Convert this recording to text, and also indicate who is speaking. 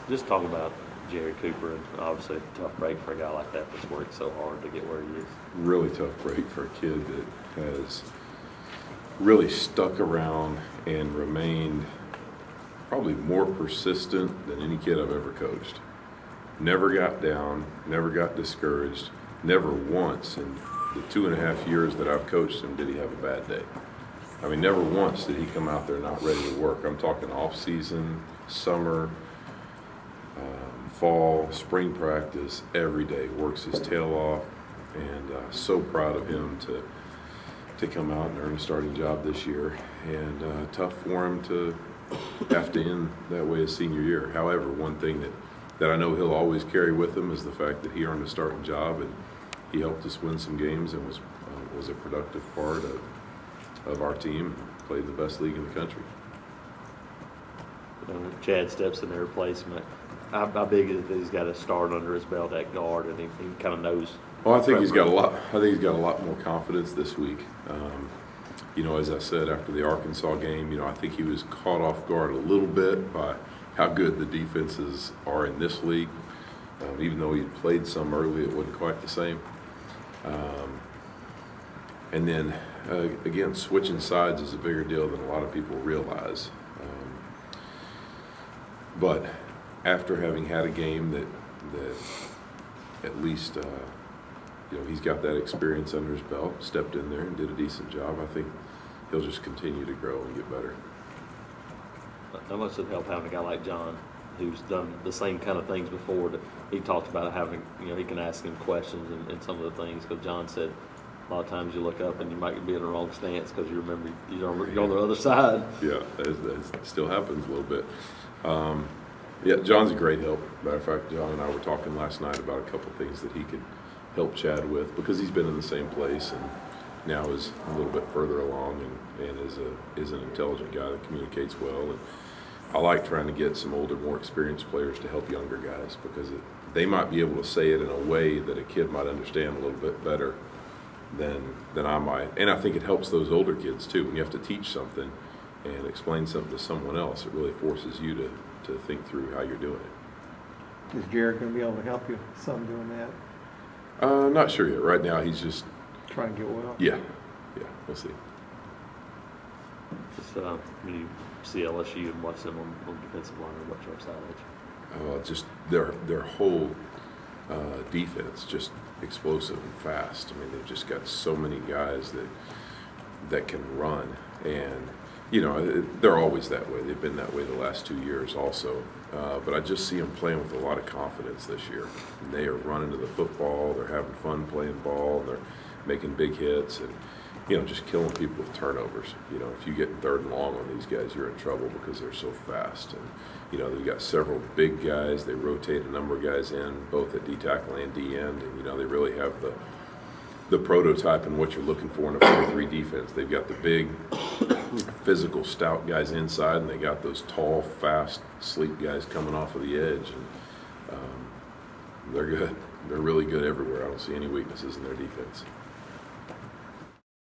Speaker 1: Just talk about Jerry Cooper, and obviously a tough break for a guy like that that's worked so hard to get where he is.
Speaker 2: Really tough break for a kid that has really stuck around and remained probably more persistent than any kid I've ever coached. Never got down, never got discouraged, never once in the 2.5 years that I've coached him did he have a bad day. I mean, never once did he come out there not ready to work. I'm talking off season, summer, fall, spring practice, every day, works his tail off, and so proud of him to come out and earn a starting job this year, and tough for him to have to end that way his senior year. However, one thing that I know he'll always carry with him is the fact that he earned a starting job and he helped us win some games and was a productive part of our team, played in the best league in the country.
Speaker 1: Chad steps in their replacement. How big is it? He's got a start under his belt at guard, and he kind of knows.
Speaker 2: Well, I think he's got a lot. I think he's got a lot more confidence this week. You know, as I said after the Arkansas game, you know, I think he was caught off guard a little bit by how good the defenses are in this league. Even though he played some early, it wasn't quite the same. And then again, switching sides is a bigger deal than a lot of people realize. But after having had a game that at least you know, he's got that experience under his belt, stepped in there and did a decent job, I think he'll just continue to grow and get better.
Speaker 1: How much does it help having a guy like John, who's done the same kind of things before? He talked about having, you know, he can ask him questions and some of the things, because John said a lot of times you look up and you might be in the wrong stance because you remember you're on the other side.
Speaker 2: Yeah, that still happens a little bit. Yeah, John's a great help. Matter of fact, John and I were talking last night about a couple of things that he could help Chad with, because he's been in the same place and now is a little bit further along and is an intelligent guy that communicates well. And I like trying to get some older, more experienced players to help younger guys, because they might be able to say it in a way that a kid might understand a little bit better than I might. And I think it helps those older kids too. When you have to teach something and explain something to someone else, it really forces you to think through how you're doing it.
Speaker 3: Is Jared going to be able to help you some doing that?
Speaker 2: Not sure yet. Right now, he's just
Speaker 3: trying to get well.
Speaker 2: Yeah, we'll see.
Speaker 1: Just when you see LSU and watch them on defensive line, what jumps out at you?
Speaker 2: Just their whole defense, just explosive and fast. I mean, they've just got so many guys that can run, and you know, they're always that way. They've been that way the last 2 years also. But I just see them playing with a lot of confidence this year. And they are running to the football. They're having fun playing ball. And they're making big hits and, you know, just killing people with turnovers. You know, if you get 3rd and long on these guys, you're in trouble because they're so fast. And, you know, they've got several big guys. They rotate a number of guys in, both at D tackle and D end. And, you know, they really have the prototype and what you're looking for in a 4-3 defense. They've got the big, physical, stout guys inside, and they got those tall, fast, sleek guys coming off of the edge. And they're good. They're really good everywhere. I don't see any weaknesses in their defense.